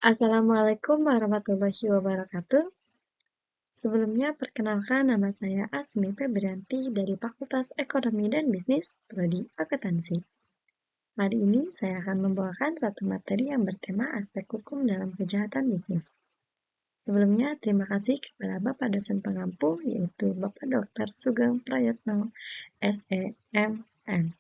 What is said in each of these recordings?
Assalamualaikum warahmatullahi wabarakatuh. Sebelumnya, perkenalkan nama saya Asmi Febrianti dari Fakultas Ekonomi dan Bisnis, Prodi Akuntansi. Hari ini saya akan membawakan satu materi yang bertema aspek hukum dalam kejahatan bisnis. Sebelumnya, terima kasih kepada Bapak dosen pengampu, yaitu Bapak Dr. Sugeng Prayatno, SEMM,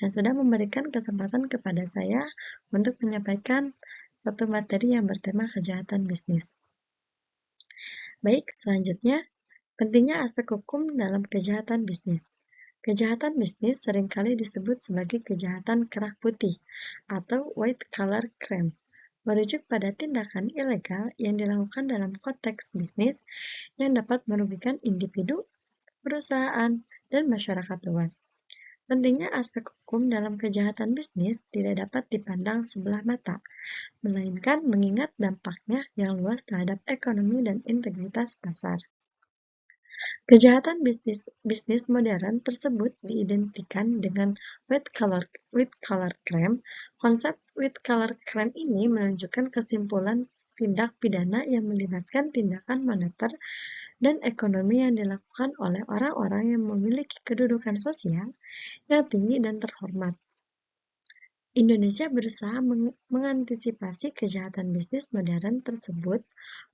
yang sudah memberikan kesempatan kepada saya untuk menyampaikan satu materi yang bertema kejahatan bisnis. Baik, selanjutnya, pentingnya aspek hukum dalam kejahatan bisnis. Kejahatan bisnis seringkali disebut sebagai kejahatan kerah putih atau white collar crime, merujuk pada tindakan ilegal yang dilakukan dalam konteks bisnis yang dapat merugikan individu, perusahaan, dan masyarakat luas. Pentingnya aspek hukum dalam kejahatan bisnis tidak dapat dipandang sebelah mata, melainkan mengingat dampaknya yang luas terhadap ekonomi dan integritas pasar. Kejahatan bisnis modern tersebut diidentikan dengan white-collar crime. Konsep white-collar crime ini menunjukkan kesimpulan tindak pidana yang melibatkan tindakan moneter dan ekonomi yang dilakukan oleh orang-orang yang memiliki kedudukan sosial yang tinggi dan terhormat. Indonesia berusaha mengantisipasi kejahatan bisnis modern tersebut,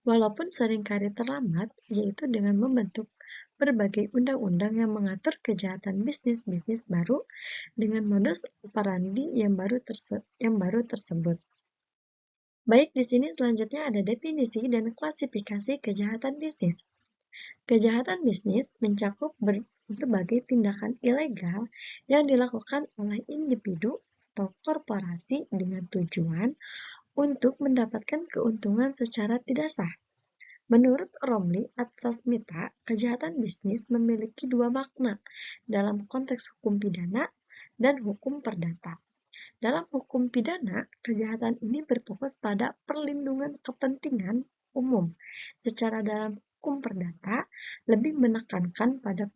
walaupun seringkali terlambat, yaitu dengan membentuk berbagai undang-undang yang mengatur kejahatan bisnis baru dengan modus operandi yang baru tersebut. Baik, di sini selanjutnya ada definisi dan klasifikasi kejahatan bisnis. Kejahatan bisnis mencakup berbagai tindakan ilegal yang dilakukan oleh individu atau korporasi dengan tujuan untuk mendapatkan keuntungan secara tidak sah. Menurut Romli Atsasmita, kejahatan bisnis memiliki dua makna dalam konteks hukum pidana dan hukum perdata. Dalam hukum pidana, kejahatan ini berfokus pada perlindungan kepentingan umum. Secara dalam hukum perdata, lebih menekankan pada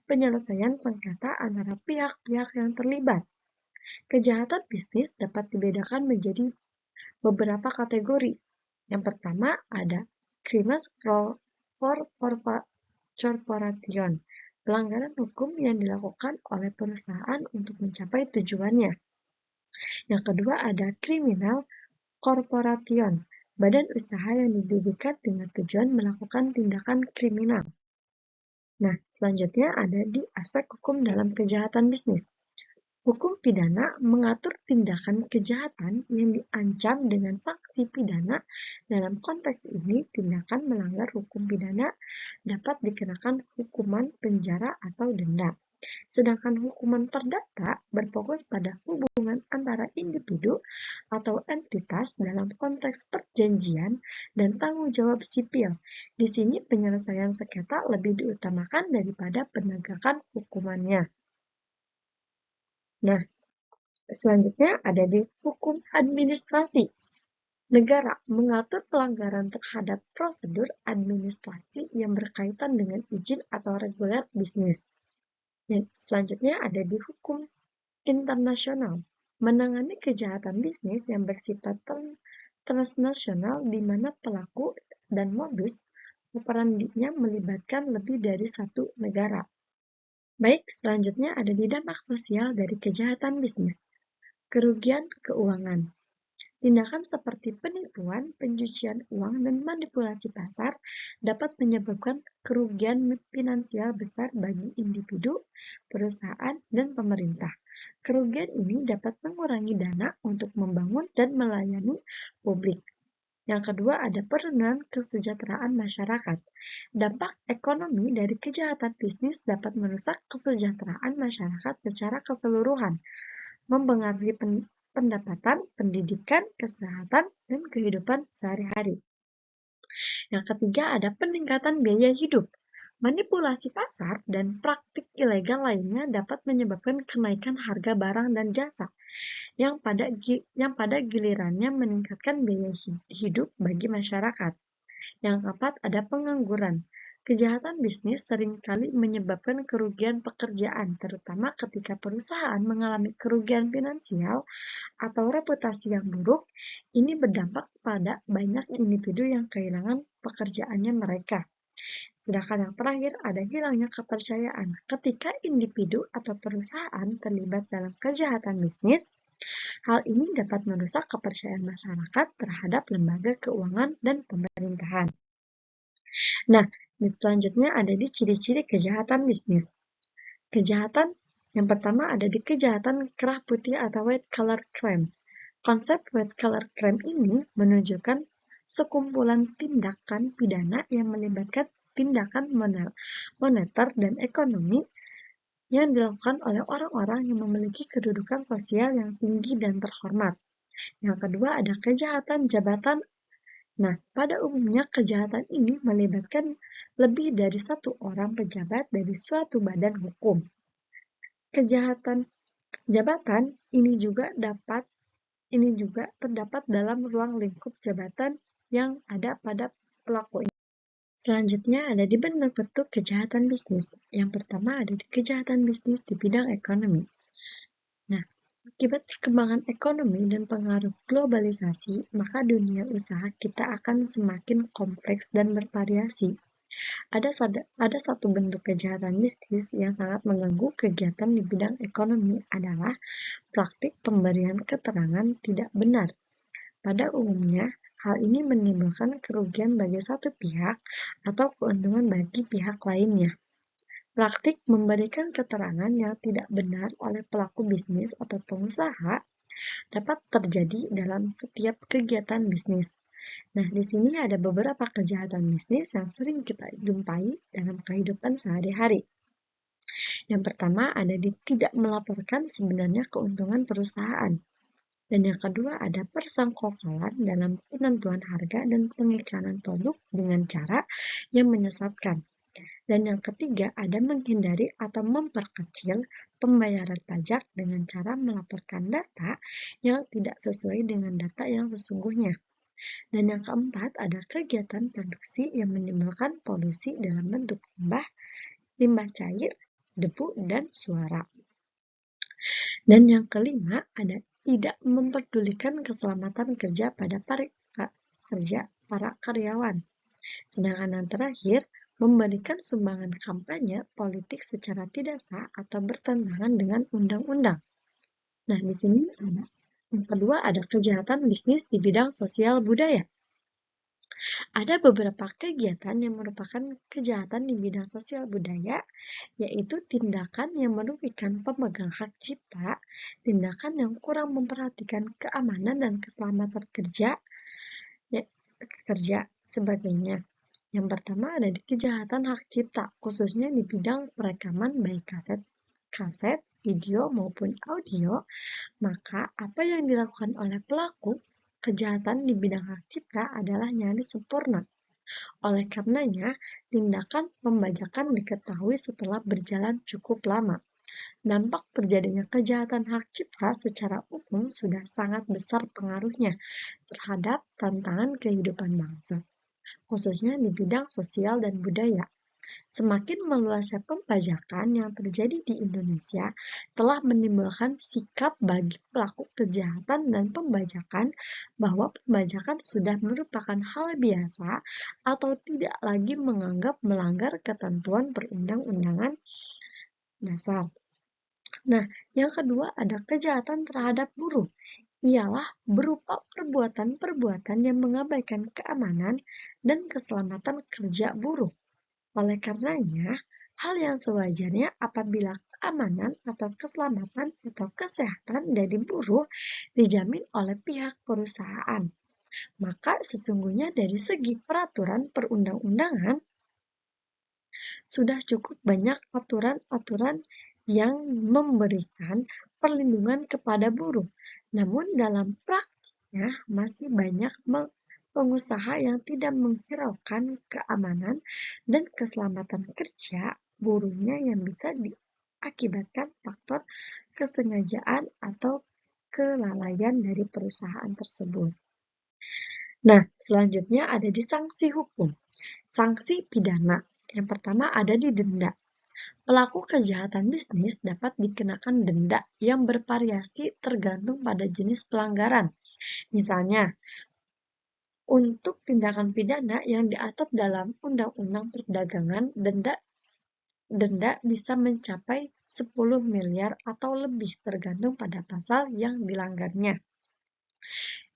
penyelesaian sengketa antara pihak-pihak yang terlibat. Kejahatan bisnis dapat dibedakan menjadi beberapa kategori. Yang pertama ada crimes corporation, pelanggaran hukum yang dilakukan oleh perusahaan untuk mencapai tujuannya. Yang kedua ada criminal corporation, badan usaha yang didirikan dengan tujuan melakukan tindakan kriminal. Nah, selanjutnya ada di aspek hukum dalam kejahatan bisnis. Hukum pidana mengatur tindakan kejahatan yang diancam dengan sanksi pidana. Dalam konteks ini, tindakan melanggar hukum pidana dapat dikenakan hukuman penjara atau denda. Sedangkan hukuman perdata berfokus pada hubungan antara individu atau entitas dalam konteks perjanjian dan tanggung jawab sipil. Di sini penyelesaian sengketa lebih diutamakan daripada penegakan hukumannya. Nah, selanjutnya ada di hukum administrasi. Negara mengatur pelanggaran terhadap prosedur administrasi yang berkaitan dengan izin atau reguler bisnis. Dan selanjutnya ada di hukum internasional, menangani kejahatan bisnis yang bersifat transnasional di mana pelaku dan modus operandinya melibatkan lebih dari satu negara. Baik, selanjutnya ada di dampak sosial dari kejahatan bisnis. Kerugian keuangan. Tindakan seperti penipuan, pencucian uang, dan manipulasi pasar dapat menyebabkan kerugian finansial besar bagi individu, perusahaan, dan pemerintah. Kerugian ini dapat mengurangi dana untuk membangun dan melayani publik. Yang kedua ada penurunan kesejahteraan masyarakat. Dampak ekonomi dari kejahatan bisnis dapat merusak kesejahteraan masyarakat secara keseluruhan, mempengaruhi pendapatan, pendidikan, kesehatan, dan kehidupan sehari-hari. Yang ketiga ada peningkatan biaya hidup. Manipulasi pasar dan praktik ilegal lainnya dapat menyebabkan kenaikan harga barang dan jasa yang pada gilirannya meningkatkan biaya hidup bagi masyarakat. Yang keempat ada pengangguran. Kejahatan bisnis seringkali menyebabkan kerugian pekerjaan, terutama ketika perusahaan mengalami kerugian finansial atau reputasi yang buruk. Ini berdampak pada banyak individu yang kehilangan pekerjaannya mereka. Sedangkan yang terakhir ada hilangnya kepercayaan. Ketika individu atau perusahaan terlibat dalam kejahatan bisnis, hal ini dapat merusak kepercayaan masyarakat terhadap lembaga keuangan dan pemerintahan. Nah, selanjutnya ada di ciri-ciri kejahatan bisnis. Kejahatan yang pertama ada di kejahatan kerah putih atau white collar crime. Konsep white collar crime ini menunjukkan sekumpulan tindakan pidana yang melibatkan tindakan moneter dan ekonomi yang dilakukan oleh orang-orang yang memiliki kedudukan sosial yang tinggi dan terhormat. Yang kedua ada kejahatan jabatan. Nah, pada umumnya kejahatan ini melibatkan lebih dari satu orang pejabat dari suatu badan hukum. Kejahatan jabatan ini juga terdapat dalam ruang lingkup jabatan yang ada pada pelaku ini. Selanjutnya ada di bentuk-bentuk kejahatan bisnis. Yang pertama ada di kejahatan bisnis di bidang ekonomi. Nah, akibat perkembangan ekonomi dan pengaruh globalisasi, maka dunia usaha kita akan semakin kompleks dan bervariasi. Ada satu bentuk kejahatan bisnis yang sangat mengganggu kegiatan di bidang ekonomi adalah praktik pemberian keterangan tidak benar. Pada umumnya, hal ini menimbulkan kerugian bagi satu pihak atau keuntungan bagi pihak lainnya. Praktik memberikan keterangan yang tidak benar oleh pelaku bisnis atau pengusaha dapat terjadi dalam setiap kegiatan bisnis. Nah, di sini ada beberapa kejahatan bisnis yang sering kita jumpai dalam kehidupan sehari-hari. Yang pertama ada di tidak melaporkan sebenarnya keuntungan perusahaan. Dan yang kedua ada persangkokalan dalam penentuan harga dan pengiklanan produk dengan cara yang menyesatkan. Dan yang ketiga ada menghindari atau memperkecil pembayaran pajak dengan cara melaporkan data yang tidak sesuai dengan data yang sesungguhnya. Dan yang keempat ada kegiatan produksi yang menimbulkan polusi dalam bentuk limbah cair, debu, dan suara. Dan yang kelima ada tidak memperdulikan keselamatan kerja pada para karyawan. Sedangkan yang terakhir, memberikan sumbangan kampanye politik secara tidak sah atau bertentangan dengan undang-undang. Nah, di sini ada yang kedua ada kejahatan bisnis di bidang sosial budaya. Ada beberapa kegiatan yang merupakan kejahatan di bidang sosial budaya, yaitu tindakan yang merugikan pemegang hak cipta, tindakan yang kurang memperhatikan keamanan dan keselamatan kerja sebagainya. Yang pertama ada di kejahatan hak cipta, khususnya di bidang perekaman baik kaset, video maupun audio. Maka apa yang dilakukan oleh pelaku kejahatan di bidang hak cipta adalah nyaris sempurna. Oleh karenanya, tindakan pembajakan diketahui setelah berjalan cukup lama. Dampak terjadinya kejahatan hak cipta secara umum sudah sangat besar pengaruhnya terhadap tantangan kehidupan bangsa, khususnya di bidang sosial dan budaya. Semakin meluasnya pembajakan yang terjadi di Indonesia telah menimbulkan sikap bagi pelaku kejahatan dan pembajakan bahwa pembajakan sudah merupakan hal biasa atau tidak lagi menganggap melanggar ketentuan perundang-undangan dasar. Nah, yang kedua ada kejahatan terhadap buruh. Ialah berupa perbuatan-perbuatan yang mengabaikan keamanan dan keselamatan kerja buruh. Oleh karenanya, hal yang sewajarnya apabila keamanan atau keselamatan atau kesehatan dari buruh dijamin oleh pihak perusahaan. Maka sesungguhnya dari segi peraturan perundang-undangan sudah cukup banyak aturan-aturan yang memberikan perlindungan kepada buruh. Namun dalam praktiknya masih banyak pengusaha yang tidak menghiraukan keamanan dan keselamatan kerja buruhnya yang bisa diakibatkan faktor kesengajaan atau kelalaian dari perusahaan tersebut. Nah, selanjutnya ada di sanksi hukum. Sanksi pidana. Yang pertama ada di denda. Pelaku kejahatan bisnis dapat dikenakan denda yang bervariasi tergantung pada jenis pelanggaran. Misalnya, untuk tindakan pidana yang diatur dalam Undang-Undang Perdagangan, denda bisa mencapai 10 miliar atau lebih tergantung pada pasal yang dilanggarnya.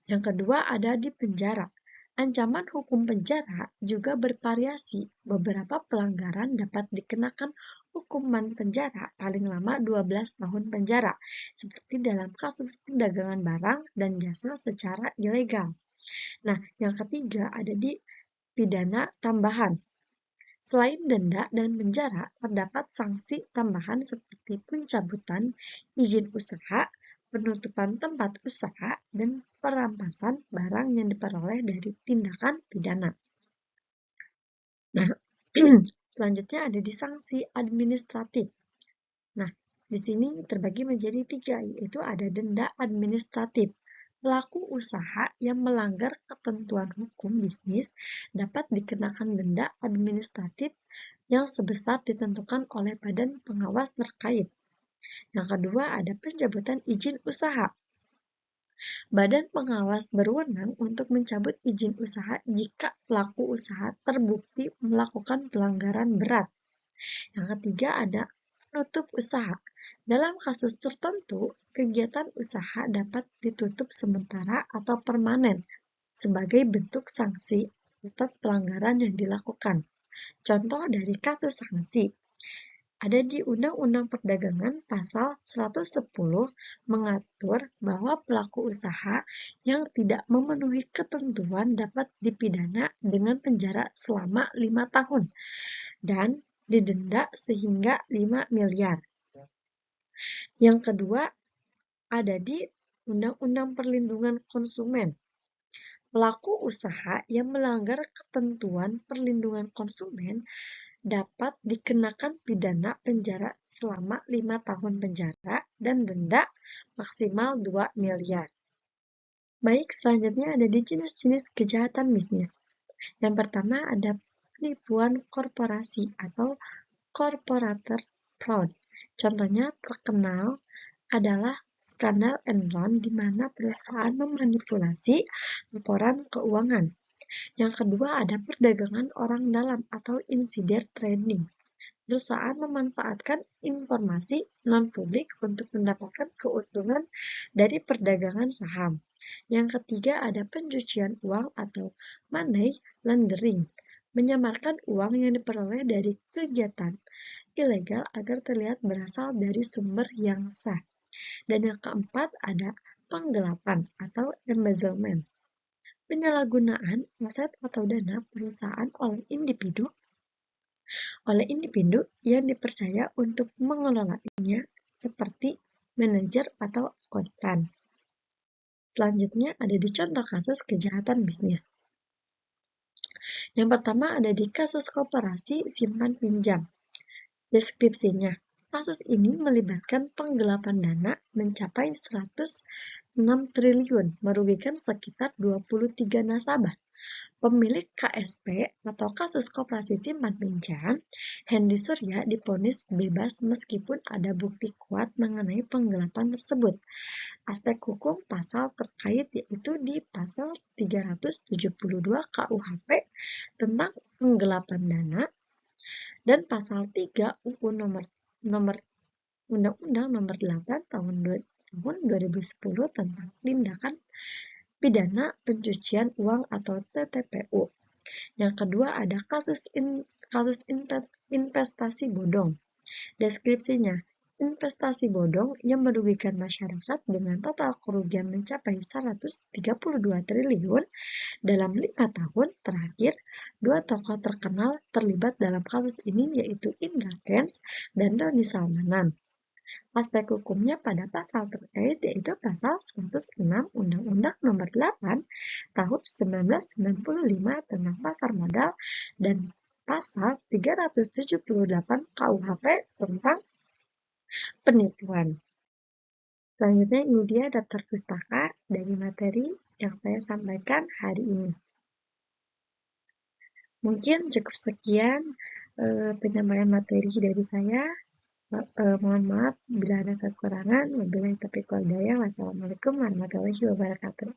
Yang kedua ada di penjara. Ancaman hukum penjara juga bervariasi. Beberapa pelanggaran dapat dikenakan hukuman penjara paling lama 12 tahun penjara, seperti dalam kasus perdagangan barang dan jasa secara ilegal. Nah, yang ketiga ada di pidana tambahan. Selain denda dan penjara, terdapat sanksi tambahan seperti pencabutan izin usaha, penutupan tempat usaha, dan perampasan barang yang diperoleh dari tindakan pidana. Nah, selanjutnya ada di sanksi administratif. Nah, di sini terbagi menjadi 3, yaitu ada denda administratif. Pelaku usaha yang melanggar ketentuan hukum bisnis dapat dikenakan denda administratif yang sebesar ditentukan oleh badan pengawas terkait. Yang kedua ada pencabutan izin usaha. Badan pengawas berwenang untuk mencabut izin usaha jika pelaku usaha terbukti melakukan pelanggaran berat. Yang ketiga ada penutup usaha. Dalam kasus tertentu, kegiatan usaha dapat ditutup sementara atau permanen sebagai bentuk sanksi atas pelanggaran yang dilakukan. Contoh dari kasus sanksi ada di Undang-Undang Perdagangan pasal 110 mengatur bahwa pelaku usaha yang tidak memenuhi ketentuan dapat dipidana dengan penjara selama 5 tahun dan didenda sehingga 5 miliar. Yang kedua ada di Undang-Undang Perlindungan Konsumen. Pelaku usaha yang melanggar ketentuan perlindungan konsumen dapat dikenakan pidana penjara selama 5 tahun penjara dan denda maksimal 2 miliar. Baik, selanjutnya ada di jenis-jenis kejahatan bisnis. Yang pertama ada penipuan korporasi atau corporate fraud. Contohnya terkenal adalah skandal Enron di mana perusahaan memanipulasi laporan keuangan. Yang kedua ada perdagangan orang dalam atau insider trading. Perusahaan memanfaatkan informasi non-publik untuk mendapatkan keuntungan dari perdagangan saham. Yang ketiga ada pencucian uang atau money laundering, menyamarkan uang yang diperoleh dari kegiatan ilegal agar terlihat berasal dari sumber yang sah. Dan yang keempat ada penggelapan atau embezzlement, penyalahgunaan aset atau dana perusahaan oleh individu yang dipercaya untuk mengelolanya seperti manajer atau akuntan. Selanjutnya ada di contoh kasus kejahatan bisnis. Yang pertama ada di kasus koperasi simpan pinjam. Deskripsinya, kasus ini melibatkan penggelapan dana mencapai 106 triliun, merugikan sekitar 23 nasabah. Pemilik KSP atau kasus koperasi simpan pinjam, Hendy Surya divonis bebas meskipun ada bukti kuat mengenai penggelapan tersebut. Aspek hukum pasal terkait yaitu di pasal 372 KUHP tentang penggelapan dana dan pasal 3 UU Undang-Undang Nomor 8 tahun 2010 tentang tindakan pidana pencucian uang atau TPPU. Yang kedua ada kasus investasi bodong. Deskripsinya, investasi bodong yang merugikan masyarakat dengan total kerugian mencapai 132 triliun dalam 5 tahun terakhir. 2 tokoh terkenal terlibat dalam kasus ini yaitu Indra Kents dan Doni Salmanan. Aspek hukumnya pada pasal terkait yaitu pasal 106 Undang-Undang Nomor 8 tahun 1995 tentang pasar modal dan pasal 378 KUHP tentang penipuan. Selanjutnya ini dia daftar pustaka dari materi yang saya sampaikan hari ini. Mungkin cukup sekian. penyampaian materi dari saya. Mohon maaf bila ada kekurangan. Wabillahi taufiq wal hidayah. Wassalamualaikum warahmatullahi wabarakatuh.